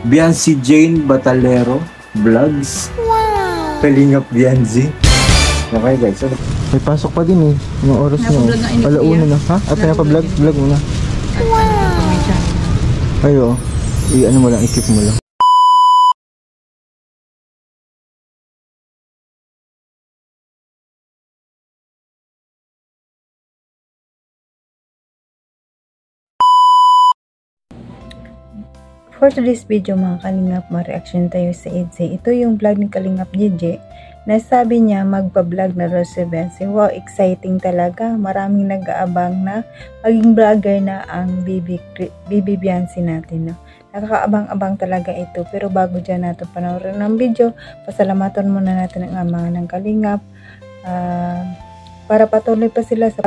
Biancy Jane Batalero Vlogs. Wow! Kalingap Biancy. Okay guys, so, may pasok pa din eh. Yung oras nyo. Alauna na. Ha? At pinapablog? Vlog muna. Wow! Ayo. I-ano mo lang, i-keep mo lang. For today's video mga Kalingap, ma-reaction tayo sa EDSI. Ito yung vlog ni Kalingap JJ. Nasabi niya magpa-vlog na raw si Biancy. Wow, exciting talaga. Maraming nag-aabang na maging vlogger na ang Bibi Biancy natin. No? Nakakaabang-abang talaga ito. Pero bago dyan natin panoorin ng video, pasalamatan muna natin ang ama ng Kalingap. Para patuloy pa sila sa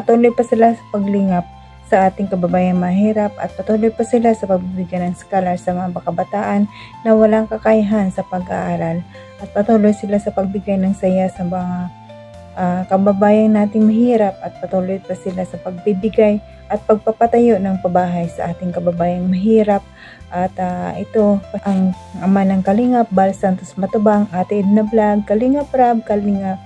paglingap sa ating kababayang mahirap at patuloy pa sila sa pagbibigyan ng scholar sa mga kabataan na walang kakayahan sa pag-aaral at patuloy sila sa pagbigay ng saya sa mga kababayan nating mahirap at patuloy pa sila sa pagbibigay at pagpapatayo ng pabahay sa ating kababayang mahirap at ito ang ama ng Kalingap, Bal Santos Matubang, Ate Edna Vlog, Kalingap Rab, Kalingap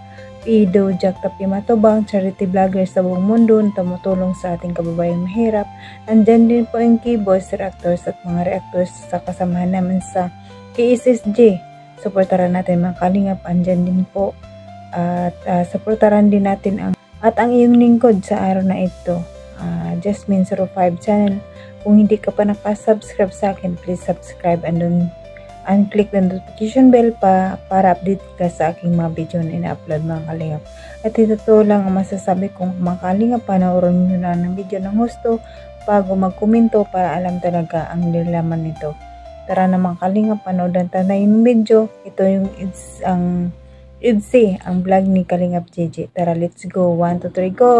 Ido, Jack Tapi Matubang, charity vlogger sa buong mundo na tumutulong sa ating kababayang mahirap. Andyan din po ang keyboards, reactors at mga reactors sa kasamahan namin sa KSSJ. Supportaran natin mga Kalingap, andyan din po at supportaran din natin ang iyong lingkod sa araw na ito, Jasmine05 channel. Kung hindi ka pa nakasubscribe sa akin, please subscribe and click the notification bell para update ka sa aking mga video na ina-upload mga Kalingap. At ito lang ang masasabi kong mga Kalingap, panoorin nyo na ng video ng husto bago magkomento para alam talaga ang nilalaman nito. Tara na mga Kalingap, panoorin tayo yung video. Ito yung EDSI, ang vlog ni Kalingap JJ. Tara, let's go. 1, 2, 3, go!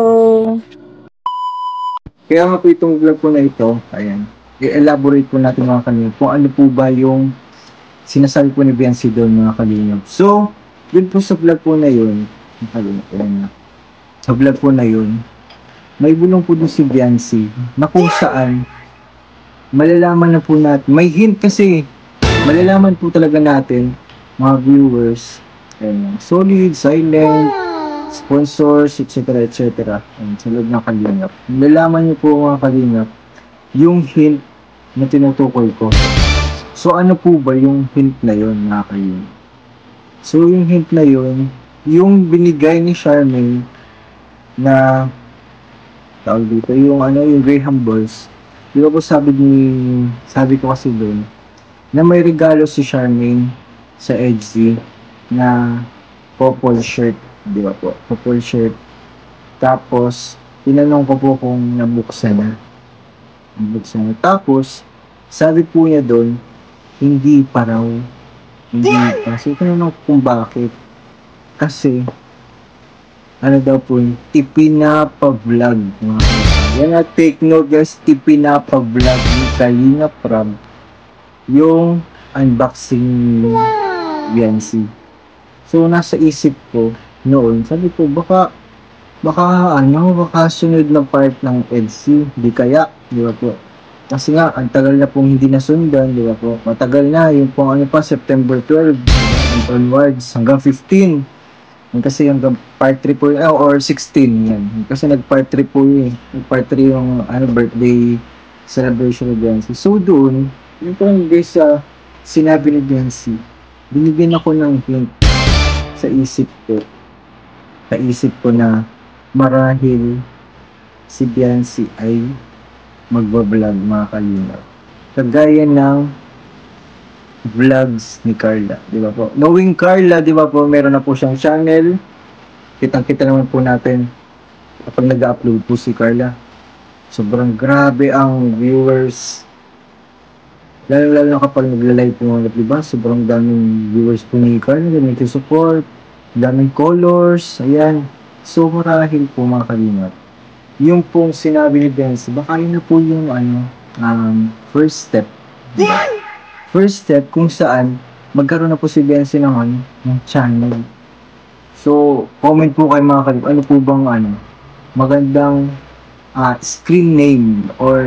Kaya nga po itong vlog po na ito, ayan, i-elaborate po natin mga Kalingap kung ano po ba yung sinasabi po ni Biancy doon mga Kalingap. So, dun po sa vlog po na yun, sa vlog po na yun, may bulong po doon si Biancy na kung saan malalaman na po natin, may hint kasi, malalaman po talaga natin, mga viewers, solid, silent, sponsors, etc. etc. Sa loob ng Kalingap. Malalaman niyo po mga Kalingap, yung hint na tinutukoy ko. So, ano po ba yung hint na yun, mga Kalingap? So, yung hint na yun, yung binigay ni Charmaine na, tawag dito, yung Graham Balls. Di ba po sabi ko kasi doon, na may regalo si Charmaine sa EDSI na purple shirt. Di ba po? Purple shirt. Tapos, tinanong ko po kung nabuksan na. Tapos, sabi po niya doon, hindi pa raw. Hindi pa. So, tinanong ko kung bakit. Kasi, ano daw po yung ipinapa-vlog. Yan na, take note guys, ipinapa-vlog ni Kalingap Rab yung unboxing ni Biancy. So, nasa isip ko noon, sabi ko, baka sunod na part ng EDSI, di kaya, di ba po? Kasi nga, ang tagal na pong hindi nasundan, di ba po? Matagal na, yung pong September 12, onwards, hanggang 15. Kasi hanggang part 3 po, or 16, yan. Kasi nag-part 3 po yun. Nag-part 3 yung birthday celebration ni Biancy. So doon, yung pong guys sa sinabi ni Biancy, binigyan ako ng hint sa isip ko. Sa isip ko na marahil si Biancy ay magbablog mga Kalingap. Kagaya ng vlogs ni Carla, di ba po? Knowing Carla, di ba po, meron na po siyang channel. Kitang-kita naman po natin kapag nag-upload po si Carla. Sobrang grabe ang viewers. Lalo na kapag nagla-live po mga di ba? Sobrang daming viewers po ni Carla, daming support, daming colors, ayan. So marahil po mga Kalingap, yung pong sinabi ni Biancy, baka yun na po yung first step. Diba? First step kung saan magkaroon na po si Biancy ng channel. So, comment po kayo mga Kalingap, ano po bang magandang screen name or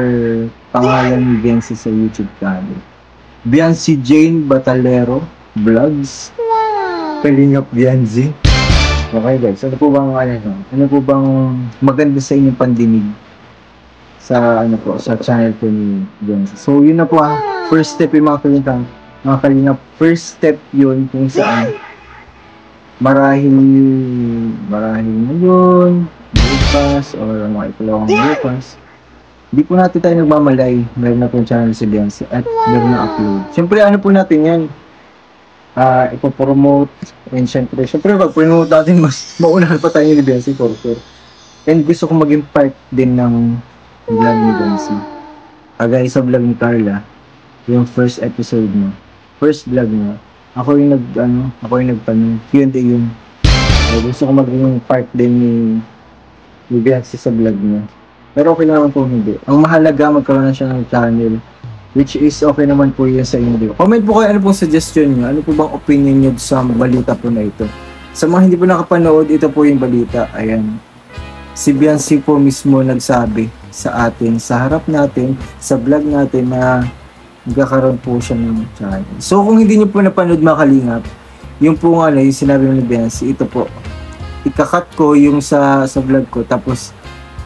pangalan ni Biancy sa YouTube channel. Biancy Jane Batalero Vlogs. Kalingap Biancy. Okay guys, ano po bang maganda sa inyong pandinig sa sa channel ko ni Biancy. So yun na po first step yung mga kalingap, first step yun kung saan marahil ngayon, bukas, or mga ikalawang bukas, hindi po natin tayo nagmamalay, meron na po yung channel si Biancy at meron na upload. Siyempre ano po natin yan, ipopromote, and siyempre pag promote natin, mas maunahan pa tayo ni Biancy for sure. And gusto ko maging part din ng vlog ni Biancy. Guys, sa vlog ni Carla, yung first episode mo, first vlog mo, ako yung nagtanong, Q&A yun. Gusto ko maging part din ni Biancy sa vlog niya. Pero okay naman po hindi. Ang mahalaga magkaroon na siya ng channel, which is okay naman po yun sa inyo. Comment po kayo ano pong suggestion niyo, ano po bang opinion niyo sa balita po na ito. Sa mga hindi po nakapanood, ito po yung balita. Ayan. Si Biancy po mismo nagsabi sa atin, sa harap natin, sa vlog natin na magkakaroon po siya ng channel. So kung hindi niyo po napanood mga kalingap, yung po yung sinabi ni Biancy, ito po. Ikakat ko yung sa vlog ko, tapos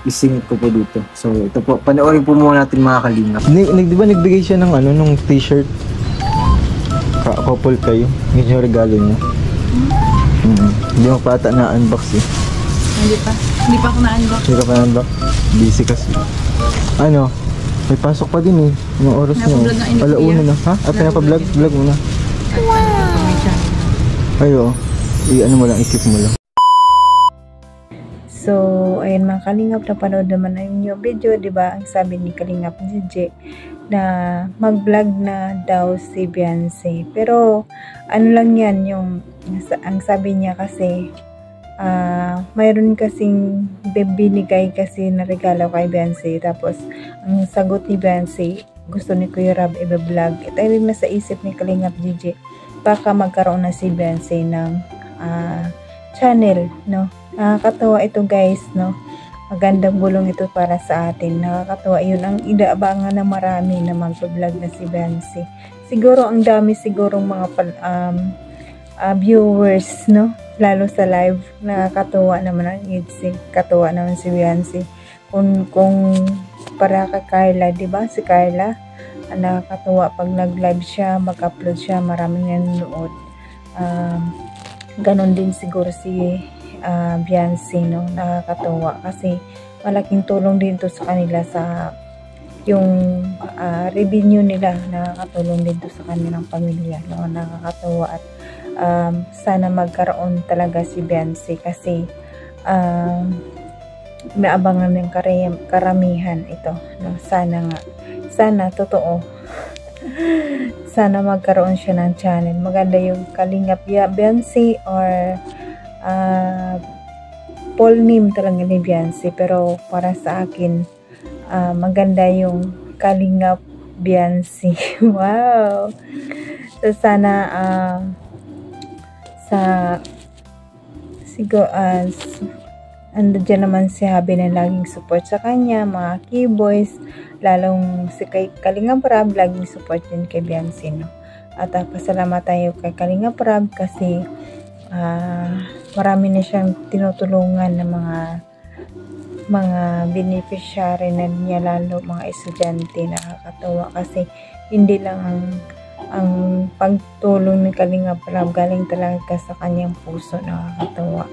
isingit ko po dito. So ito po, panoorin po muna natin mga kalingap. Di ba nagbigay siya ng nung t-shirt? Couple kayo. Yun yung regalo niya. Hindi mo pa ata na-unbox eh. Hindi pa ako na-unbox. Hindi ka pa na-unbox? Busy kasi. May pasok pa din eh. Yung oras niya. Alauna na. Ha? At pinapablog? Vlog mo na. Ayo. Mo lang, i-keep mo lang. So, ayun mga kalingap, napanood naman na yung video, di ba? Ang sabi ni Kalingap DJ na mag-vlog na daw si Biancy. Pero, ano lang yan, ang sabi niya kasi, mayroon kasing binigay kasi na regalo kay Biancy. Tapos, ang sagot ni Biancy, gusto ni Kuya Rab i-vlog. Ito yung nasa isip ni Kalingap DJ. Baka magkaroon na si Biancy ng channel, no? Nakakatawa ito guys, no? Magandang bulong ito para sa atin. Nakakatawa, yun ang inaabangan na marami na mag-vlog na si Biancy. Siguro ang dami sigurong mga viewers, no? Lalo sa live, nakakatawa naman ang katawa naman si Biancy. Kung para kay Carla, di ba? Si Carla, nakakatawa pag nag-live siya, mag-upload siya, maraming nanonood. Ganon din siguro si Biancy, no? Nakakatawa kasi malaking tulong din to sa kanila sa yung revenue nila, nakakatulong din to sa kanilang pamilya, no? Nakakatawa at sana magkaroon talaga si Biancy kasi naabangan ng karamihan ito, no? Sana totoo. Sana magkaroon siya ng channel. Maganda yung Kalingap Biancy or full name talaga ni Biancy, pero para sa akin maganda yung Kalingap Biancy. Wow. So sana siguro ando dyan naman si Habi na laging support sa kanya, mga keyboys, lalong si Kalingap Rab, laging support din kay Biancy, no? At pasalamat tayo kay Kalingap Rab kasi marami na siyang tinutulungan ng mga beneficiary na niya, lalo mga estudyante. Nakakatawa kasi hindi lang ang pagtulong ni Kalingap Rab galing talaga sa kanyang puso. Nakakatawa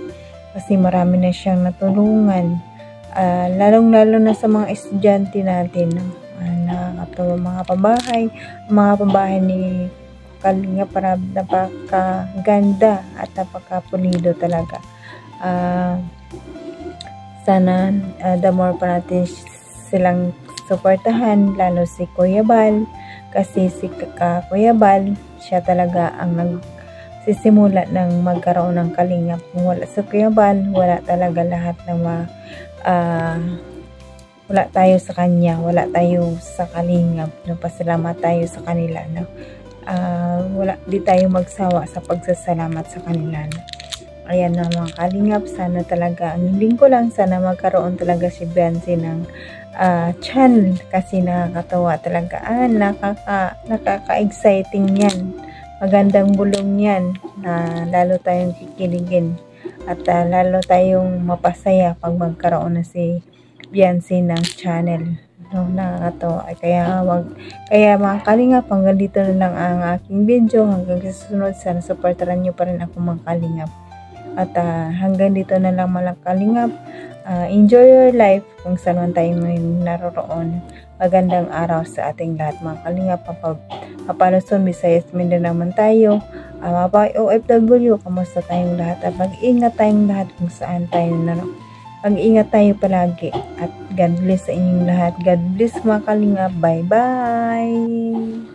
kasi marami na siyang natulungan, lalong-lalo na sa mga estudyante natin, no? Nakakatawa, mga pabahay ni Kalingap Rab, napakaganda at napakapulido talaga. Sana the more pa natin silang suportahan, lalo si Kuya Bal, kasi si Kuya Bal, siya talaga ang nagsisimula ng magkaroon ng Kalingap. Kung wala si Kuya Bal, wala talaga lahat ng wala tayo sa kanya, wala tayo sa Kalingap, no? Pasalamat tayo sa kanila, no? Di tayo magsawa sa pagsasalamat sa kanila, no? Ayan na mga Kalingap, sana talaga, ang hiling ko lang, sana magkaroon talaga si Biancy ng channel kasi nakakatawa talaga. Nakaka-exciting yan. Magandang bulong yan na lalo tayong kikiligin at lalo tayong mapasaya pag magkaroon na si Biancy ng channel. No, nakakatawa. Kaya mga kalingap, hanggang dito na lang ang aking video. Hanggang sa susunod, sana supportaran nyo pa rin ako mga kalingap. At hanggang dito na lang mga kalingap. Enjoy your life kung saan man tayo naroroon. Magandang araw sa ating lahat mga kalingap. Papaluson, Visayas, Mindanao naman tayo. Mga OFW, kamusta tayong lahat? At mag-ingat tayong lahat kung saan tayo naroon. Mag-ingat tayo palagi. At God bless sa inyong lahat. God bless mga kalingap. Bye-bye!